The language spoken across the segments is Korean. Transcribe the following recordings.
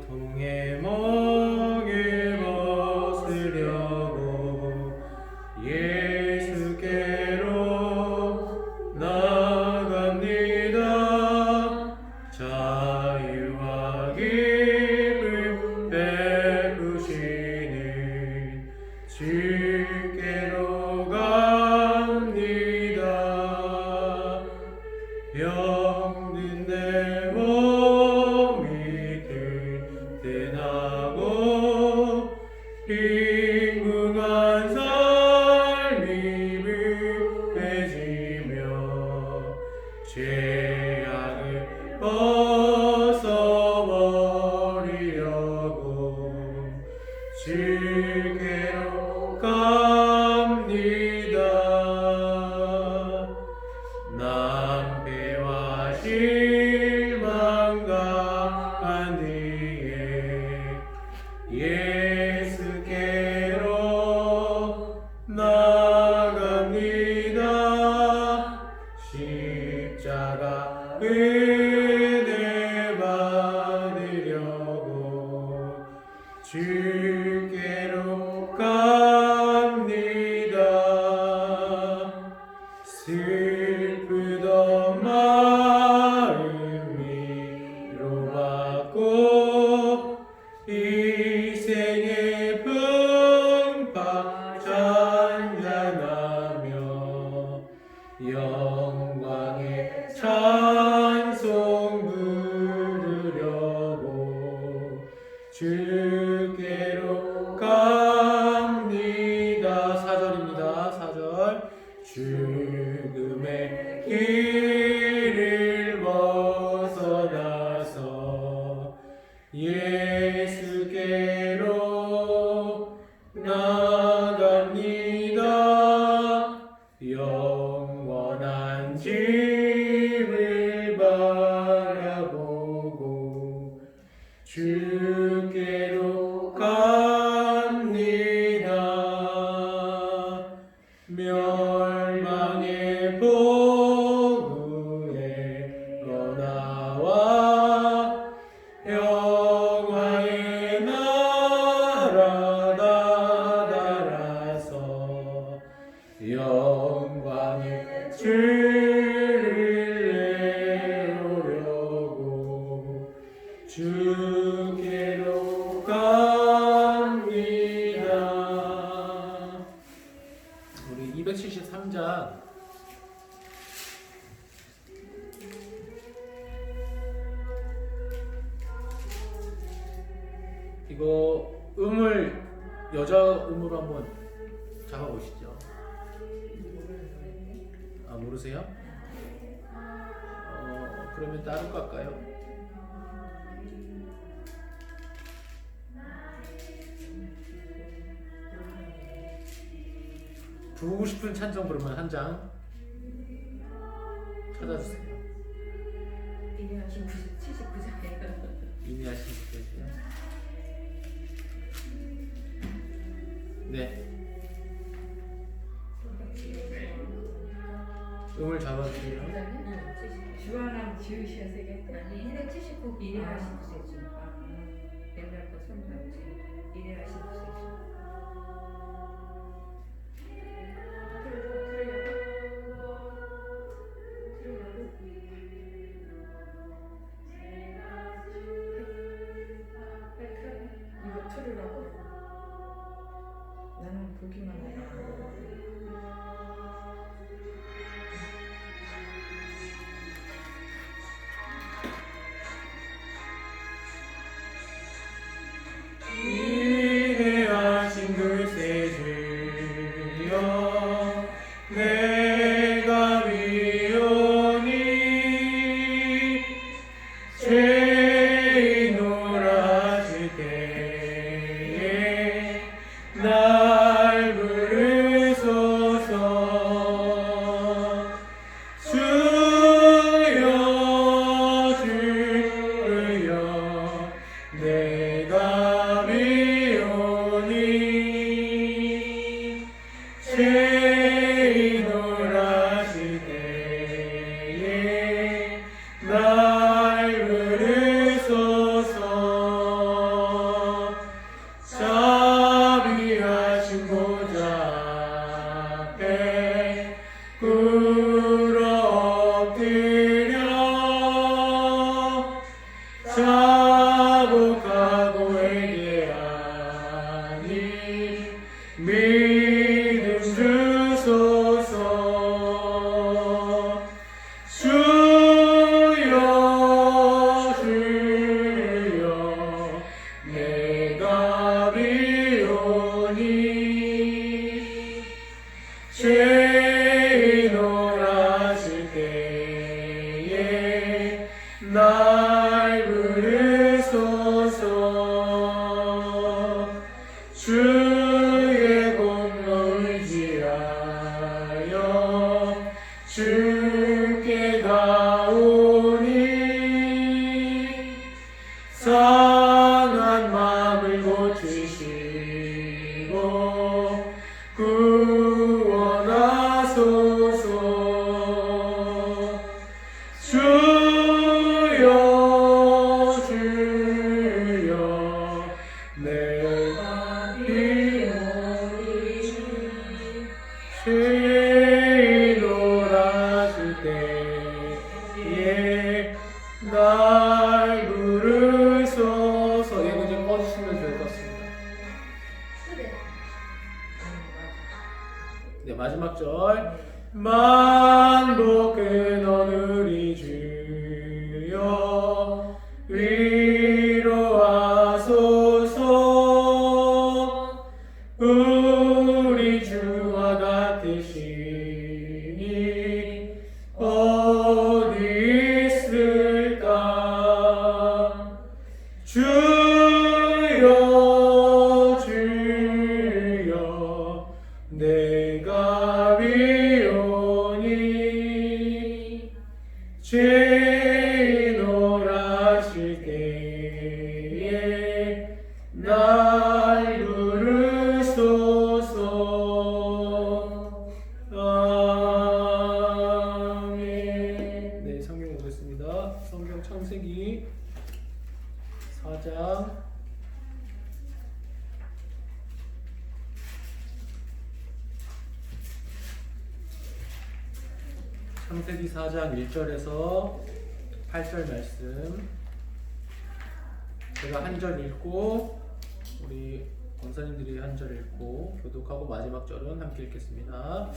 고통의 멍에 벗으려고 예수께로 나갑니다. 자유와 기쁨 베푸시는 주께로 갑니다. 병든 내 몸이 든든하고 빈궁한 삶이 무해지며 죄악을 벗어버리려고 주께로 갑니다. 낭패와 실망 당한 뒤에 예수께로 나갑니다. 십자가 은혜 받으려고 주께로 갑니다. 슬프던 마음 위로받고 이 생의 풍파 잔잔하며 영광의 찬송 부르려고 주께로 갑니다. 4절입니다. 4절. 죽음의 길을 벗어나서 예수께로 나갑니다. 영원한 집을 바라보고 주께로 갑니다. 멸망의 보구에 떠나와 영화의 나라 나달아서 영광의 주를 내오려고 주께로 갑니다. 우리 273장 이거 음을 여자 음으로 한번 잡아보시죠. 아, 모르세요? 그러면 따로 갈까요? 부르고 싶은 찬송 그러면 한 장 찾아주세요. 인내하신 79장이에요. 인내하신 분께서요. 네. 음을 잡아주세요. 주하나 지으셔야 되겠다. 아니 179 인내하신 구세주. 옛날 거 선포하지. 인내하신 구세주. 이거 틀으라고. 나는 보기만 하고. 인내하신 그새 주여 내가 위오니 죄인 놀라실 때에 날 부르소서. 주여 주여 내가 위오니 죄인 놀라실 때에 날 부르소서. 주의 공로를 지하여 주께 가오니 상한 마음을 고치시고 구원하소서. 주여 주여 내가 비오니 죄인 오라실 때에 날 부르소서. 이거 좀 꺼주시면 좋을 것 같습니다. 네, 마지막 절. 만복은 오늘이 주여 위로하소서. 우리 주와 같으시니 어디 있을까. 주여 주여 내가 비오니 죄인 오라실 때에 날 부르소서. 아멘. 네, 성경 보겠습니다. 성경 창세기 4장 창세기 4장 1절에서 8절 말씀, 제가 한 절 읽고 우리 권사님들이 한 절 읽고 교독하고 마지막 절은 함께 읽겠습니다.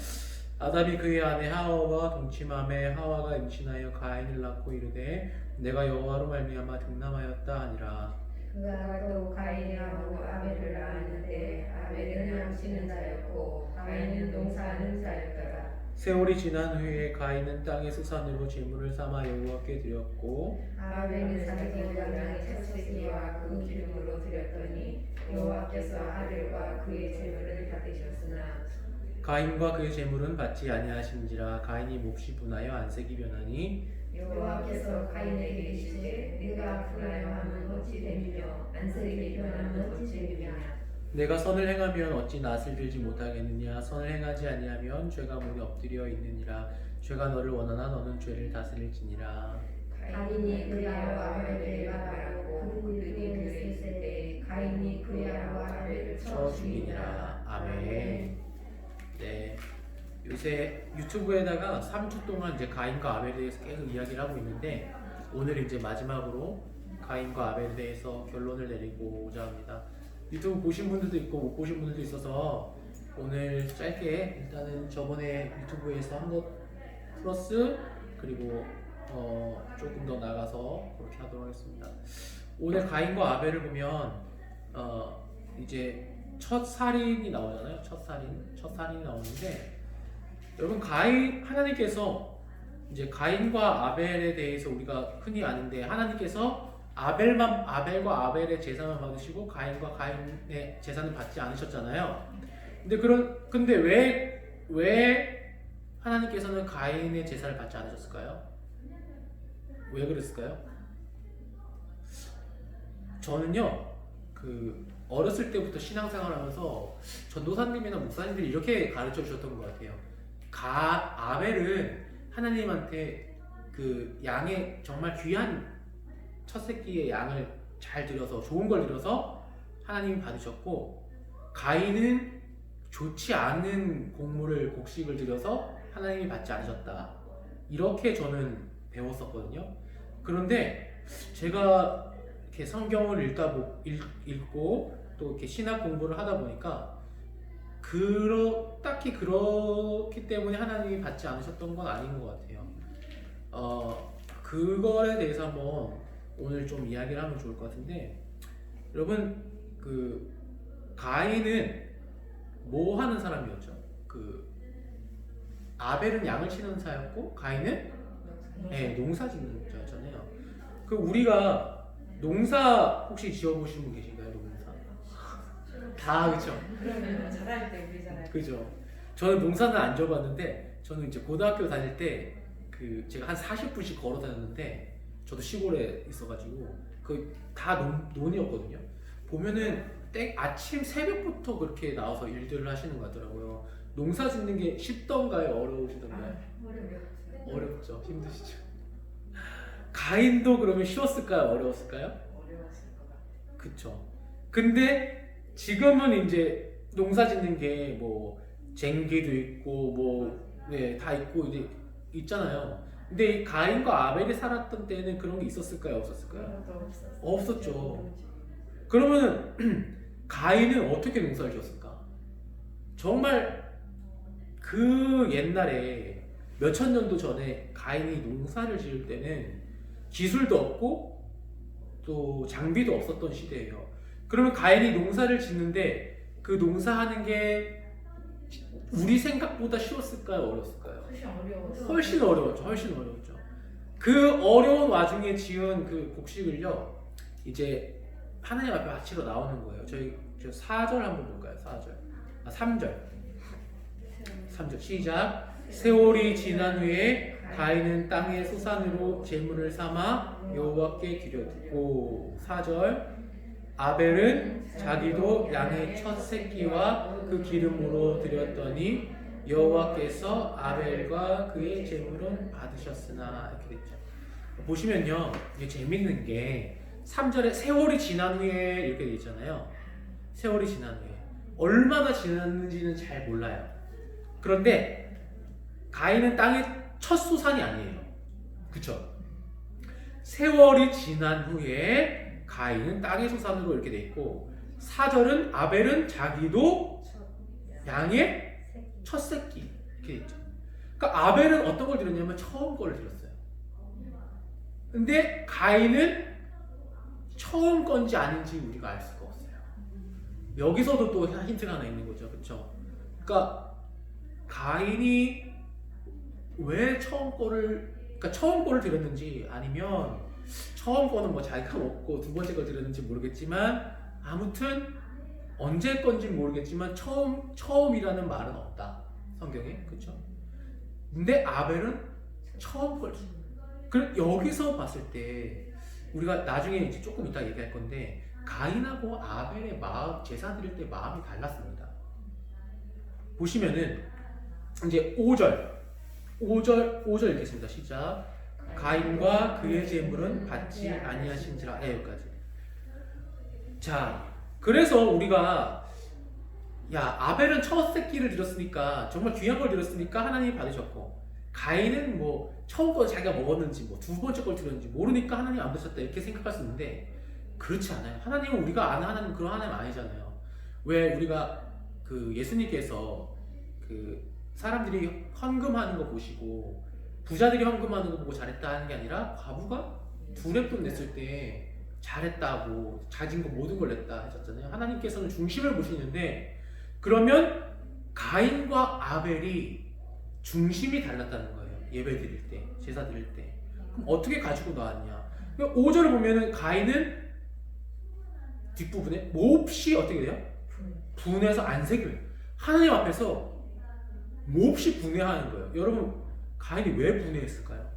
아담이 그의 아내 하와와 동침함에 하와가 임신하여 가인을 낳고 이르되 내가 여호와로 말미암아 등남하였다 하니라. 그가 또 가인하고 아벨을 낳았는데 아벨은 양치는 자였고 가인은 농사하는 자였더라. 세월이 지난 후에 가인은 땅의 수산으로 제물을 삼아 여호와께 드렸고 아벨은 자기 고장의 첫 새끼와 그 기름으로 드렸더니 여호와께서 아벨과 그의 제물을 받으셨으나 가인과 그의 제물은 받지 아니하신지라. 가인이 몹시 분하여 안색이 변하니 여호와께서 가인에게 이르시되 네가 분하여 하면 어찌 됨이며 안색이 변하면 어찌 됨이냐. 내가 선을 행하면 어찌 낯을 들지 못하겠느냐. 선을 행하지 아니하면 죄가 몸에 엎드려 있느니라. 죄가 너를 원하나 너는 죄를 다스릴지니라. 가인이 그야와 아벨을 막아라고 그들이 그랬을 때 가인이 그야와 아벨을 쳐 죽이니라. 아멘. 네, 요새 유튜브에다가 3주 동안 이제 가인과 아벨에 대해서 계속 이야기를 하고 있는데 오늘 이제 마지막으로 가인과 아벨에 대해서 결론을 내리고자 합니다. 유튜브 보신 분들도 있고 못 보신 분들도 있어서 오늘 짧게 일단은 저번에 유튜브에서 한 것 플러스 그리고 조금 더 나가서 그렇게 하도록 하겠습니다. 오늘 가인과 아벨을 보면 이제 첫 살인이 나오잖아요. 첫 살인이 나오는데 여러분, 하나님께서 이제 가인과 아벨에 대해서 우리가 흔히 아는데 하나님께서 아벨과 아벨의 제사만 받으시고 가인과 가인의 제사는 받지 않으셨잖아요. 근데 왜 하나님께서는 가인의 제사를 받지 않으셨을까요? 왜 그랬을까요? 저는요, 어렸을 때부터 신앙생활하면서 전도사님이나 목사님들이 이렇게 가르쳐 주셨던 것 같아요. 아벨은 하나님한테 양의 정말 귀한 첫 새끼의 양을 잘 드려서 좋은 걸 드려서 하나님이 받으셨고, 가인은 좋지 않은 곡식을 드려서 하나님이 받지 않으셨다. 이렇게 저는 배웠었거든요. 그런데 제가 이렇게 성경을 읽고 또 이렇게 신학 공부를 하다 보니까 딱히 그렇기 때문에 하나님이 받지 않으셨던 건 아닌 것 같아요. 그거에 대해서 한번 오늘 좀 이야기를 하면 좋을 것 같은데, 여러분, 가인은 뭐 하는 사람이었죠? 아벨은 양을 치는 자였고 가인은 농사 짓는 자였잖아요. 우리가 농사 혹시 지어보신 분 계신가요? 농사? 다 그쵸? 그러면 잘할 때 우리 잘할 때. 그죠. 저는 농사는 안 지어봤는데 저는 이제 고등학교 다닐 때 그 제가 한 40분씩 걸어 다녔는데 저도 시골에 있어가지고 그 다 논이었거든요. 보면은 아침 새벽부터 그렇게 나와서 일들을 하시는 것 같더라고요. 농사 짓는 게 쉽던가요? 어려우시던가요? 어렵죠. 힘드시죠. 가인도 그러면 쉬웠을까요? 어려웠을까요? 어려웠을 것 같아요. 그쵸. 근데 지금은 이제 농사 짓는 게 뭐 쟁기도 있고 뭐 네, 다 있고 이제 있잖아요. 근데 이 가인과 아벨이 살았던 때는 그런 게 있었을까요? 없었을까요? 그것도 없었어요. 없었죠. 그러면은 가인은 어떻게 농사를 지었을까? 정말 그 옛날에 몇천 년도 전에 가인이 농사를 지을 때는 기술도 없고 또 장비도 없었던 시대예요. 그러면 가인이 농사를 짓는데 그 농사하는 게 우리 생각보다 쉬웠을까요? 어려웠을까요? 훨씬 어려웠어요. 훨씬 어려웠죠. 훨씬 어려웠죠. 그 어려운 와중에 지은 그 곡식을요, 이제 하나님 앞에 바치러 나오는 거예요. 저 4절 한번 볼까요? 4절. 3절. 3절 시작. 세월이 지난 후에 가인은 땅의 소산으로 제물을 삼아 여호와께 드렸고 4절. 아벨은 자기도 양의 첫 새끼와 그 기름으로 드렸더니 여호와께서 아벨과 그의 제물은 받으셨으나 이렇게 됐죠. 보시면요, 이게 재밌는 게 3절에 세월이 지난 후에 이렇게 돼 있잖아요. 세월이 지난 후에 얼마나 지났는지는 잘 몰라요. 그런데 가인은 땅의 첫 소산이 아니에요. 그쵸? 세월이 지난 후에 가인은 땅의 소산으로 이렇게 돼 있고 4절은 아벨은 자기도 양의 첫 새끼 이렇게 돼 있죠. 그러니까 아벨은 어떤 걸 드렸냐면 처음 거를 드렸어요. 근데 가인은 처음 건지 아닌지 우리가 알 수가 없어요. 여기서도 또 힌트가 하나 있는 거죠. 그렇죠? 그러니까 가인이 왜 처음 거를 그러니까 처음 거를 드렸는지 아니면 처음 거는 뭐 자기가 먹고 두 번째 걸 드렸는지 모르겠지만 아무튼 언제 건지 모르겠지만 처음이라는 말은 없다 성경에. 그렇죠? 근데 아벨은 처음 걸 그 여기서 봤을 때 우리가 나중에 이제 조금 이따 얘기할 건데 가인하고 아벨의 마음 제사 드릴 때 마음이 달랐습니다. 보시면은 이제 5절 읽겠습니다. 시작. 가인과 그의 제물은 받지 아니하신지라. 여기까지. 자, 그래서 우리가 아벨은 첫 새끼를 드렸으니까 정말 귀한 걸 드렸으니까 하나님이 받으셨고 가인은 뭐 처음 거 자기가 먹었는지 뭐 두 번째 걸 드렸는지 모르니까 하나님 안 받으셨다 이렇게 생각할 수 있는데 그렇지 않아요. 하나님은 우리가 아는 하나님 그런 하나님 아니잖아요. 왜 우리가 그 예수님께서 그 사람들이 헌금하는 거 보시고 부자들이 헌금하는 거 보고 잘했다 하는 게 아니라 과부가 두렙돈 냈을 때 잘했다고 가진 거 모든 걸 냈다 하셨잖아요. 하나님께서는 중심을 보시는데 그러면 가인과 아벨이 중심이 달랐다는 거예요. 예배 드릴 때, 제사 드릴 때. 그럼 어떻게 가지고 나왔냐? 5절을 보면은 가인은 뒷부분에 몹시 어떻게 돼요? 분해서 안색을 하나님 앞에서 몹시 분해하는 거예요. 여러분 가인이 왜 분해했을까요?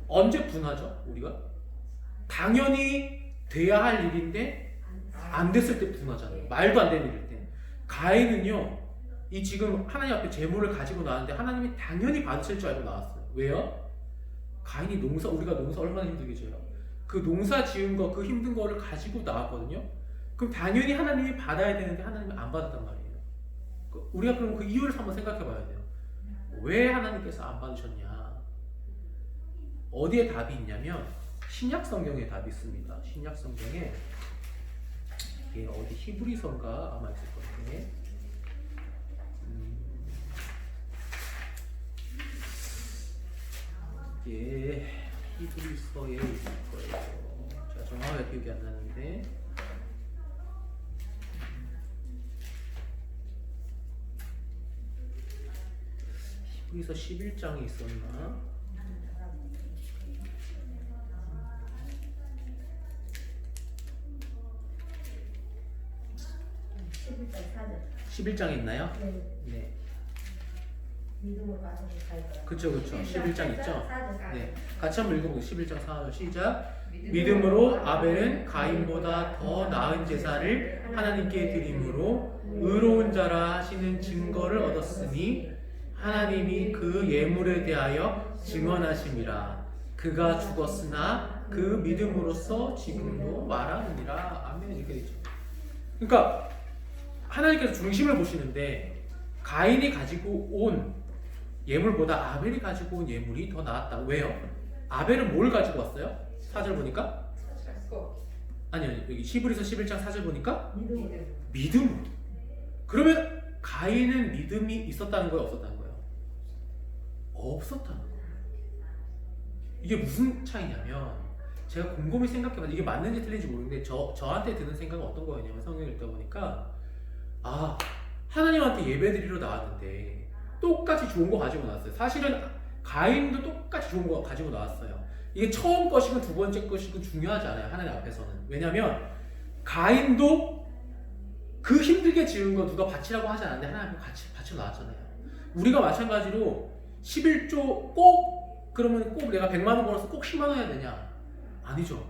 언제 분하죠? 우리가? 당연히 돼야 할 일인데 안 됐을 때 분하잖아요. 말도 안 되는 일일 때. 가인은요, 이 지금 하나님 앞에 제물을 가지고 나왔는데 하나님이 당연히 받으실 줄 알고 나왔어요. 왜요? 가인이 우리가 농사 얼마나 힘들게 져요. 그 농사 지은 거, 그 힘든 거를 가지고 나왔거든요. 그럼 당연히 하나님이 받아야 되는데 하나님이 안 받았단 말이에요. 우리가 그럼 그 이유를 한번 생각해 봐야 돼요. 왜 하나님께서 안 받으셨냐? 어디에 답이 있냐면 신약 성경에 답이 있습니다. 신약 성경에 이게 어디 히브리서인가 아마 있을 건데 이게 히브리서에 있을 거예요. 제가 정확하게 기억이 안 나는데 히브리서 11장에 있었나? 11장에 있나요? 네. 네. 믿음으로 가서 살더라. 그쵸. 11장 있죠? 네. 같이 한번 읽어보겠습니다. 11장 4절 시작. 믿음으로 아벨은 가인보다 더 나은 제사를 하나님께 드림으로 의로운 자라 하시는 증거를 얻었으니 하나님이 그 예물에 대하여 증언하심이라. 그가 죽었으나 그 믿음으로써 지금도 말하느니라. 아멘. 이렇게 되죠. 그러니까 하나님께서 중심을 보시는데 가인이 가지고 온 예물보다 아벨이 가지고 온 예물이 더 나았다. 왜요? 아벨은 뭘 가지고 왔어요? 4절 보니까? 아니요, 여기 히브리서 11장 4절 보니까 믿음으로. 그러면 가인은 믿음이 있었다는 거예요? 없었다는 거예요? 없었다는 거예요. 이게 무슨 차이냐면 제가 곰곰이 생각해봐도 이게 맞는지 틀린지 모르는데 저한테 드는 생각은 어떤 거였냐면 성경 읽다 보니까 하나님한테 예배드리러 나왔는데 똑같이 좋은 거 가지고 나왔어요. 사실은 가인도 똑같이 좋은 거 가지고 나왔어요. 이게 처음 것이건 두 번째 것이건 중요하지 않아요. 하나님 앞에서는. 왜냐면 가인도 그 힘들게 지은 거 누가 바치라고 하지 않았는데 하나님 앞에 같이 바쳐 나왔잖아요. 우리가 마찬가지로 11조 그러면 꼭 내가 100만 원 벌어서 꼭 10만 원 해야 되냐? 아니죠.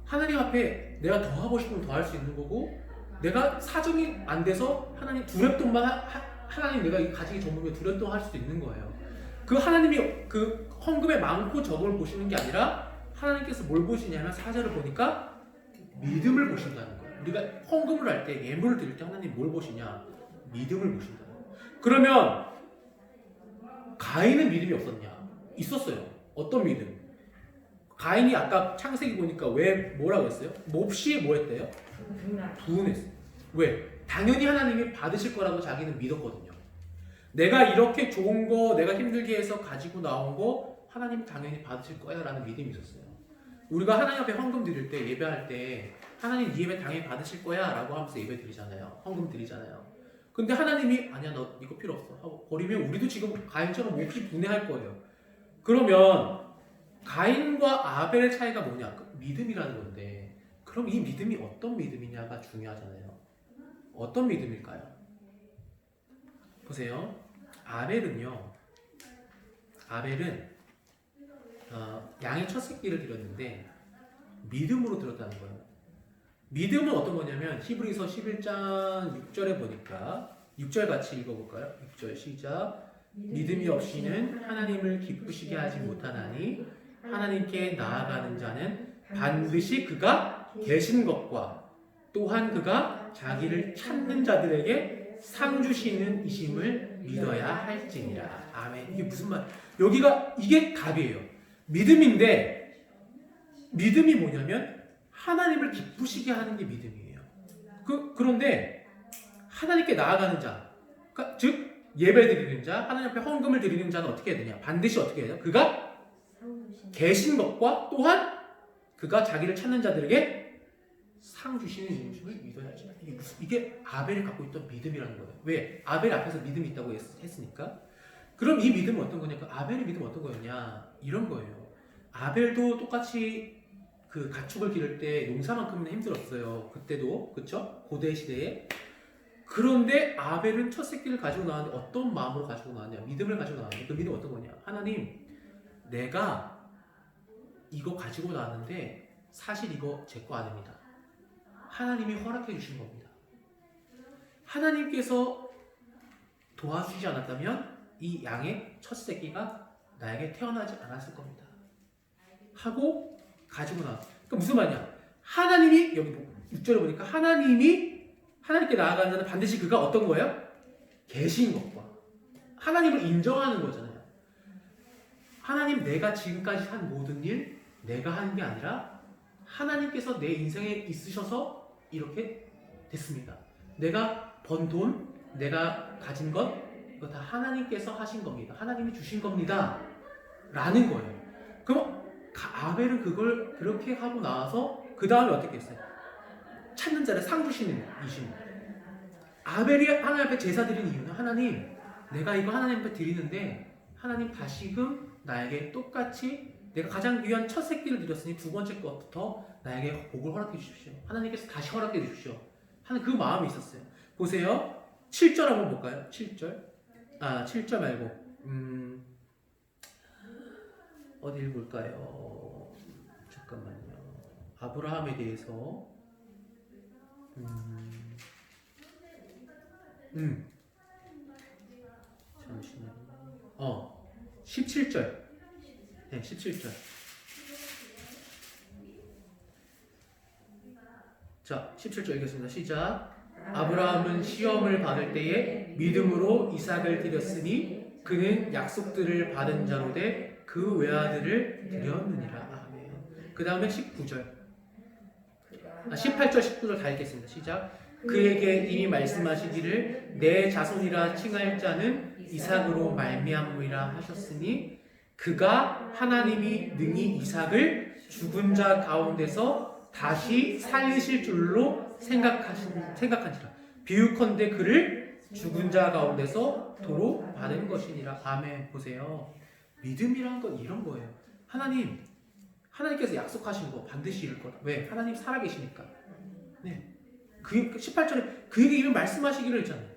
하나님 앞에 내가 더 하고 싶으면 더 할 수 있는 거고 내가 사정이 안 돼서 하나님 두렵돈만 하나님 내가 가지기 전부면 두렵돈 할 수도 있는 거예요. 그 하나님이 그 헌금의 많고 적음을 보시는 게 아니라 하나님께서 뭘 보시냐면 4절을 보니까 믿음을 보신다는 거예요. 우리가 헌금을 할 때 예물을 드릴 때 하나님 뭘 보시냐? 믿음을 보신다는 거예요. 그러면 가인은 믿음이 없었냐? 있었어요. 어떤 믿음? 가인이 아까 창세기 보니까 왜 뭐라고 했어요? 몹시 뭐 했대요? 분했어요. 왜? 당연히 하나님이 받으실 거라고 자기는 믿었거든요. 내가 이렇게 좋은 거 내가 힘들게 해서 가지고 나온 거 하나님 당연히 받으실 거야 라는 믿음이 있었어요. 우리가 하나님 앞에 헌금 드릴 때 예배할 때 하나님 이 예배 당연히 받으실 거야 라고 하면서 예배 드리잖아요. 헌금 드리잖아요. 근데 하나님이 아니야 너 이거 필요 없어 하고 버리면 우리도 지금 가인처럼 몹시 분해할 거예요. 그러면 가인과 아벨의 차이가 뭐냐? 믿음이라는 건데 그럼 이 믿음이 어떤 믿음이냐가 중요하잖아요. 어떤 믿음일까요? 보세요. 아벨은 양의 첫 새끼를 드렸는데 믿음으로 드렸다는 거예요. 믿음은 어떤 거냐면 히브리서 11장 6절에 보니까 6절 같이 읽어볼까요? 6절 시작. 믿음이 없이는 하나님을 기쁘시게 하지 못하나니 하나님께 나아가는 자는 반드시 그가 계신 것과 또한 그가 자기를 찾는 자들에게 상 주시는 이심을 믿어야 할지니라. 아멘. 이게 무슨 말? 여기가 이게 답이에요. 믿음인데 믿음이 뭐냐면 하나님을 기쁘시게 하는 게 믿음이에요. 그런데 하나님께 나아가는 자, 그러니까 즉 예배 드리는 자, 하나님 앞에 헌금을 드리는 자는 어떻게 해야 되냐? 반드시 어떻게 해야 돼요? 그가 계신 것과 또한 그가 자기를 찾는 자들에게 상 주시는 인심을 믿어야지. 이게 아벨이 갖고 있던 믿음이라는 거예요. 왜? 아벨 앞에서 믿음이 있다고 했으니까. 그럼 이 믿음은 어떤 거냐? 그 아벨의 믿음은 어떤 거였냐? 이런 거예요. 아벨도 똑같이 그 가축을 기를 때 농사만큼은 힘들었어요. 그때도 그쵸? 고대 시대에. 그런데 아벨은 첫 새끼를 가지고 나왔는데 어떤 마음으로 가지고 나왔냐? 믿음을 가지고 나왔는데 그 믿음은 어떤 거냐? 하나님, 내가 이거 가지고 나왔는데 사실 이거 제 거 아닙니다. 하나님이 허락해 주신 겁니다. 하나님께서 도와주지 않았다면 이 양의 첫 새끼가 나에게 태어나지 않았을 겁니다. 하고 가지고 나왔어요. 그러니까 무슨 말이냐? 하나님이 여기 6절에 보니까 하나님께 나아가는 자는 반드시 그가 어떤 거예요? 계신 것과 하나님을 인정하는 거잖아요. 하나님, 내가 지금까지 한 모든 일 내가 하는 게 아니라 하나님께서 내 인생에 있으셔서 이렇게 됐습니다. 내가 번 돈, 내가 가진 것 이거 다 하나님께서 하신 겁니다. 하나님이 주신 겁니다. 라는 거예요. 그럼 아벨은 그걸 그렇게 하고 나와서 그 다음에 어떻게 했어요? 찾는 자를 상 주시는 이신. 아벨이 하나님 앞에 제사 드리는 이유는 하나님, 내가 이거 하나님 앞에 드리는데 하나님 다시금 나에게 똑같이 내가 가장 귀한 첫 새끼를 드렸으니 두 번째 것부터 나에게 복을 허락해 주십시오. 하나님께서 다시 허락해 주십시오. 하는 그 마음이 있었어요. 보세요. 7절 한번 볼까요? 7절. 7절 말고 어디를 볼까요? 잠깐만요. 아브라함에 대해서 잠시만요. 17절. 네, 17절. 자, 17절 읽겠습니다. 시작. 아브라함은 시험을 받을 때에 믿음으로 이삭을 드렸으니 그는 약속들을 받은 자로 돼 그 외아들을 드렸느니라. 아멘. 그 다음에 19절. 18절, 19절 다 읽겠습니다. 시작. 그에게 이미 말씀하시기를 내 자손이라 칭할 자는 이삭으로 말미암으리라 하셨으니 그가 하나님이 능히 이삭을 죽은 자 가운데서 다시 살리실 줄로 생각한지라. 비유컨대 그를 죽은 자 가운데서 도로 받은 것이니라. 아멘. 보세요. 믿음이란 건 이런 거예요. 하나님께서 약속하신 거 반드시 이룰 거다. 왜? 하나님 살아계시니까. 네. 18절에 그에게 이미 말씀하시기를 했잖아요.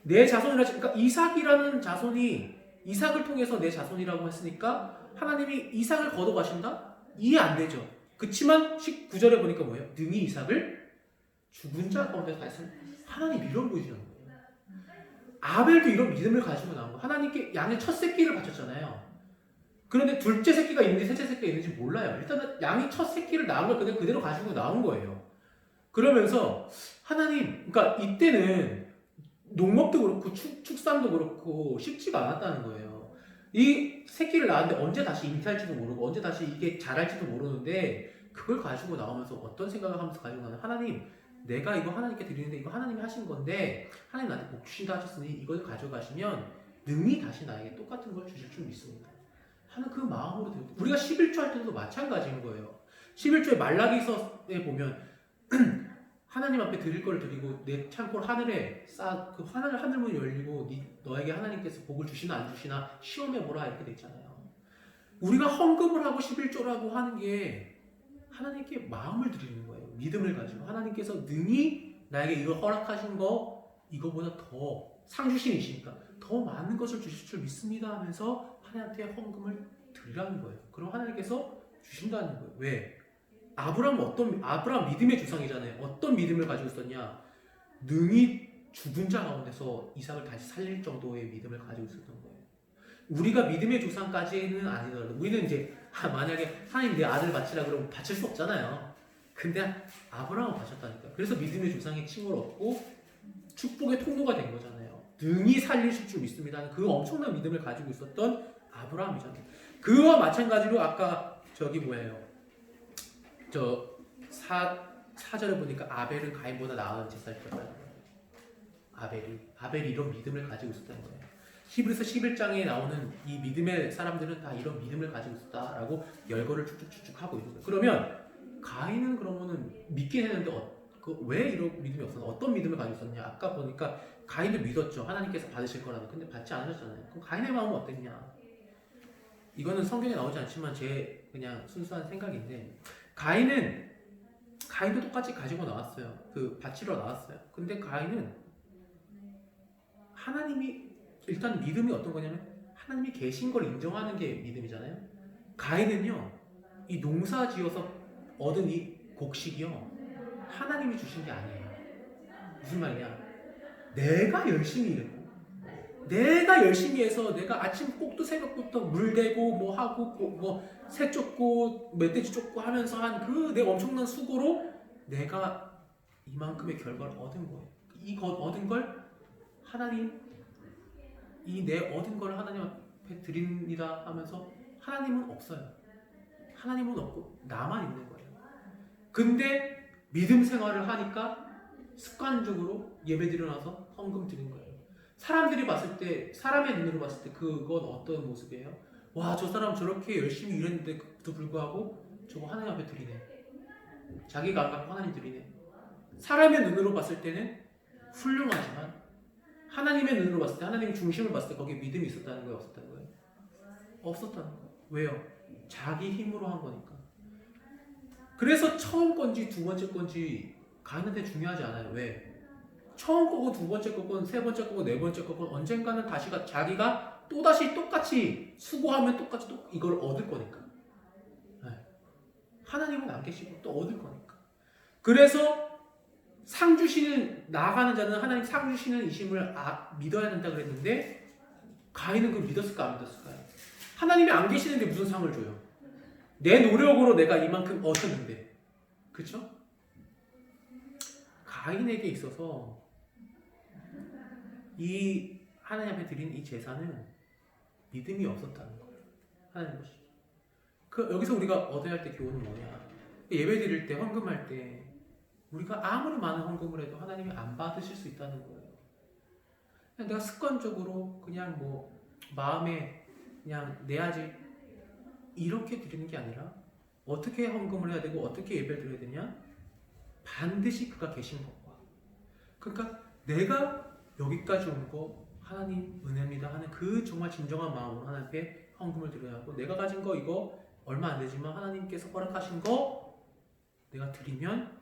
내 자손이라. 그러니까 이삭이라는 자손이 이삭을 통해서 내 자손이라고 했으니까 하나님이 이삭을 거둬가신다? 이해 안 되죠. 그치만 19절에 보니까 뭐예요? 능히 이삭을 죽은 자 가운데 다시 하나님 이런 분이시라는 거예요. 아벨도 이런 믿음을 가지고 나온 거예요. 하나님께 양의 첫 새끼를 바쳤잖아요. 그런데 둘째 새끼가 있는지 셋째 새끼가 있는지 몰라요. 일단은 양이 첫 새끼를 낳은 걸 그냥 그대로 가지고 나온 거예요. 그러면서 하나님, 그러니까 이때는 농업도 그렇고 축산도 그렇고 쉽지가 않았다는 거예요. 이 새끼를 낳았는데 언제 다시 잉태할지도 모르고 언제 다시 이게 자랄지도 모르는데 그걸 가지고 나오면서 어떤 생각을 하면서 가지고 나는 하나님, 내가 이거 하나님께 드리는데 이거 하나님이 하신 건데 하나님 나한테 복 주신다 하셨으니 이걸 가져가시면 능히 다시 나에게 똑같은 걸 주실 줄 믿습니다 하는 그 마음으로 드렸고, 우리가 11조 할 때도 마찬가지인 거예요. 11조의 말라기서에 보면 하나님 앞에 드릴 걸 드리고 내 창고를 하늘에 그 하늘문이 열리고 너에게 하나님께서 복을 주시나 안 주시나 시험해보라 이렇게 돼 있잖아요. 우리가 헌금을 하고 11조라고 하는 게 하나님께 마음을 드리는 거예요. 믿음을 가지고 하나님께서 능히 나에게 이걸 허락하신 거 이거보다 더 상주신이시니까 더 많은 것을 주실 줄 믿습니다 하면서 하나님한테 헌금을 드리라는 거예요. 그럼 하나님께서 주신다는 거예요. 왜? 아브라함 믿음의 조상이잖아요. 어떤 믿음을 가지고 있었냐? 능히 죽은 자 가운데서 이삭을 다시 살릴 정도의 믿음을 가지고 있었던 거예요. 우리가 믿음의 조상까지는 아니더라도 우리는 이제 만약에 하나님 내 아들 바치라 그러면 바칠 수 없잖아요. 근데 아브라함은 바쳤다니까. 그래서 믿음의 조상의 칭호를 얻고 축복의 통로가 된 거잖아요. 능히 살리실 줄 믿습니다. 그 엄청난 믿음을 가지고 있었던 아브라함이잖아요. 그와 마찬가지로 아까 저기 뭐예요? 저 4절에 보니까 아벨은 가인보다 나은 제사를 드렸다는 거예요. 아벨이 이런 믿음을 가지고 있었다는 거예요. 히브리서 11장에 나오는 이 믿음의 사람들은 다 이런 믿음을 가지고 있었다라고 열거를 쭉쭉쭉 하고 있는 거예요. 그러면 가인은 그러면은 믿긴 했는데 왜 이런 믿음이 없었나? 어떤 믿음을 가지고 있었냐? 아까 보니까 가인도 믿었죠. 하나님께서 받으실 거라고. 근데 받지 않으셨잖아요. 그럼 가인의 마음은 어땠냐? 이거는 성경에 나오지 않지만 제 그냥 순수한 생각인데 가인도 똑같이 가지고 나왔어요. 그 바치러 나왔어요. 근데 가인은 하나님이 일단 믿음이 어떤 거냐면 하나님이 계신 걸 인정하는 게 믿음이잖아요. 가인은요 이 농사 지어서 얻은 이 곡식이요 하나님이 주신 게 아니에요. 무슨 말이냐? 내가 열심히 일했고 내가 열심히 해서 내가 아침 꼭두 새벽부터 물 대고 뭐 하고 뭐 새 쫓고 멧돼지 쫓고 하면서 한 그 내 엄청난 수고로 내가 이만큼의 결과를 얻은 거예요. 이거 얻은 걸 하나님 내 얻은 걸 하나님 앞에 드립니다 하면서 하나님은 없어요. 하나님은 없고 나만 있는 거예요. 근데 믿음 생활을 하니까 습관적으로 예배 드려놔서 헌금 드린 거예요. 사람들이 봤을 때, 사람의 눈으로 봤을 때 그건 어떤 모습이에요? 와, 저 사람 저렇게 열심히 일했는데도 불구하고 저거 하나님 앞에 드리네. 자기가 안 갖고 하나님 드리네. 사람의 눈으로 봤을 때는 훌륭하지만 하나님의 눈으로 봤을 때, 하나님의 중심을 봤을 때 거기에 믿음이 있었다는 거예요? 없었다는 거예요? 없었다는 거예요. 왜요? 자기 힘으로 한 거니까. 그래서 처음 건지 두 번째 건지 가인한테 중요하지 않아요. 왜? 처음 거건 두 번째 거건 세 번째 거건 네 번째 거건 언젠가는 자기가 또다시 똑같이 수고하면 똑같이 이걸 얻을 거니까. 네. 하나님은 안 계시고 또 얻을 거니까. 그래서 상 주시는 나아가는 자는 하나님 상 주시는 이심을 믿어야 된다 그랬는데 가인은 그걸 믿었을까 안 믿었을까요? 하나님이 안 계시는데 무슨 상을 줘요? 내 노력으로 내가 이만큼 얻었는데, 그렇죠? 가인에게 있어서 이 하나님 앞에 드린 이 제사는 믿음이 없었다는 거예요. 하나님 보시죠. 여기서 우리가 얻어야 할 때 교훈은 뭐냐? 예배 드릴 때, 헌금할 때 우리가 아무리 많은 헌금을 해도 하나님이 안 받으실 수 있다는 거예요. 그냥 내가 습관적으로 그냥 뭐 마음에 그냥 내야지 이렇게 드리는 게 아니라 어떻게 헌금을 해야 되고 어떻게 예배를 드려야 되냐? 반드시 그가 계신 것과, 그러니까 내가 여기까지 온 거 하나님 은혜입니다 하는 그 정말 진정한 마음으로 하나님 앞에 헌금을 드려야 하고, 내가 가진 거 이거 얼마 안 되지만 하나님께서 허락하신 거 내가 드리면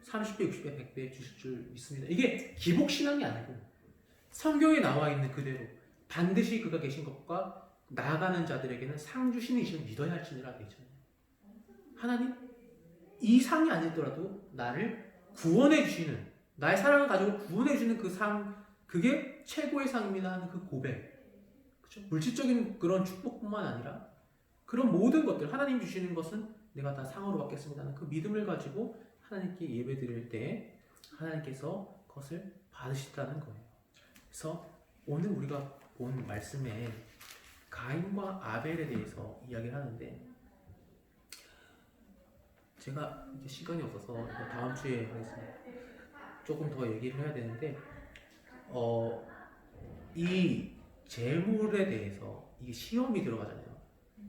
30배, 60배, 100배 주실 줄 믿습니다. 이게 기복신앙이 아니고 성경에 나와 있는 그대로 반드시 그가 계신 것과 나아가는 자들에게는 상 주시는 이심을 믿어야 할지니라 되어 있잖아요. 하나님 이 상이 아니더라도 나를 구원해 주시는, 나의 사랑을 가지고 구원해 주시는 그 상, 그게 최고의 상입니다 하는 그 고백, 그렇죠? 물질적인 그런 축복뿐만 아니라 그런 모든 것들, 하나님 주시는 것은 내가 다 상으로 받겠습니다 하는 그 믿음을 가지고 하나님께 예배 드릴 때 하나님께서 그것을 받으신다는 거예요. 그래서 오늘 우리가 본 말씀에 가인과 아벨에 대해서 이야기를 하는데, 제가 이제 시간이 없어서 다음 주에 하겠습니다. 조금 더 얘기를 해야 되는데, 이 재물에 대해서 이게 시험이 들어가잖아요.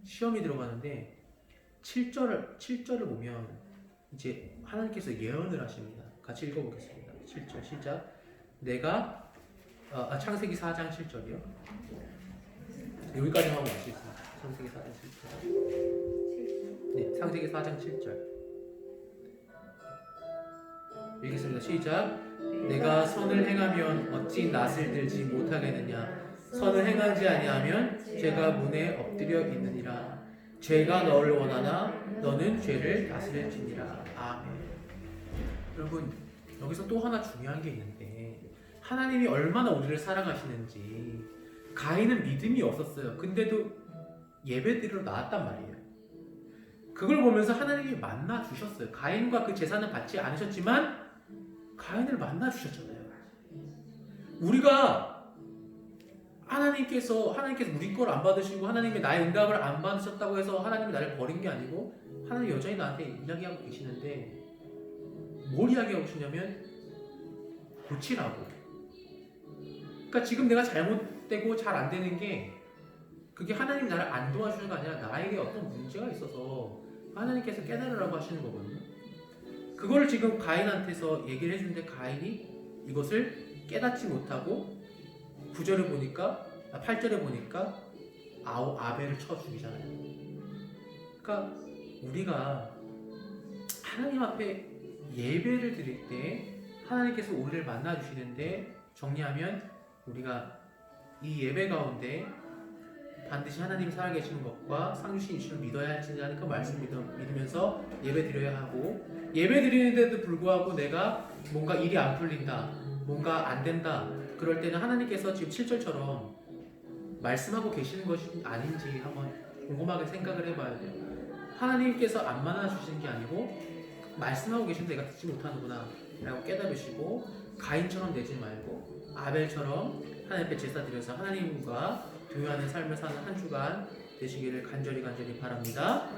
시험이 들어가는데 7절을 보면 이제 하나님께서 예언을 하십니다. 같이 읽어보겠습니다. 7절 시작. 내가 창세기 4장 7절이요. 여기까지 하고 마치겠습니다. 창세기 4장 7절. 네, 창세기 4장 7절. 읽겠습니다. 시작. 내가 선을 행하면 어찌 낯을 들지 못하겠느냐? 선을 행하지 아니하면 죄가 문에 엎드려 있느니라. 죄가 너를 원하나 너는 죄를 다스릴지니라. 아멘. 여러분, 여기서 또 하나 중요한 게 있는데, 하나님이 얼마나 우리를 사랑하시는지. 가인은 믿음이 없었어요. 근데도 예배드리러 나왔단 말이에요. 그걸 보면서 하나님이 만나 주셨어요. 가인과 그 제사는 받지 않으셨지만 가인을 만나 주셨잖아요. 우리가 하나님께서 우리 걸 안 받으시고 하나님이 나의 응답을 안 받으셨다고 해서 하나님이 나를 버린 게 아니고, 하나님 여전히 나한테 이야기하고 계시는데, 뭘 이야기하고 계시냐면 고치라고. 그러니까 지금 내가 잘못되고 잘 안 되는 게, 그게 하나님이 나를 안 도와주는 게 아니라 나에게 어떤 문제가 있어서 하나님께서 깨달으라고 하시는 거거든요. 그걸 지금 가인한테서 얘기를 해주는데, 가인이 이것을 깨닫지 못하고 9절에 보니까, 8절에 보니까 아벨을 쳐 죽이잖아요. 그러니까 우리가 하나님 앞에 예배를 드릴 때 하나님께서 우리를 만나 주시는데, 정리하면 우리가 이 예배 가운데 반드시 하나님이 살아계시는 것과 상 주신 이심을 믿어야 할지라는 그 말씀 믿으면서 예배 드려야 하고, 예배 드리는데도 불구하고 내가 뭔가 일이 안 풀린다, 뭔가 안 된다, 그럴 때는 하나님께서 지금 7절처럼 말씀하고 계시는 것이 아닌지 한번 곰곰하게 생각을 해봐야 돼요. 하나님께서 안 만나 주시는 게 아니고 말씀하고 계신데 내가 듣지 못하는구나 라고 깨달으시고, 가인처럼 되지 말고 아벨처럼 하나님 앞에 제사 드려서 하나님과 교회하는 삶을 사는 한 주간 되시기를 간절히 바랍니다.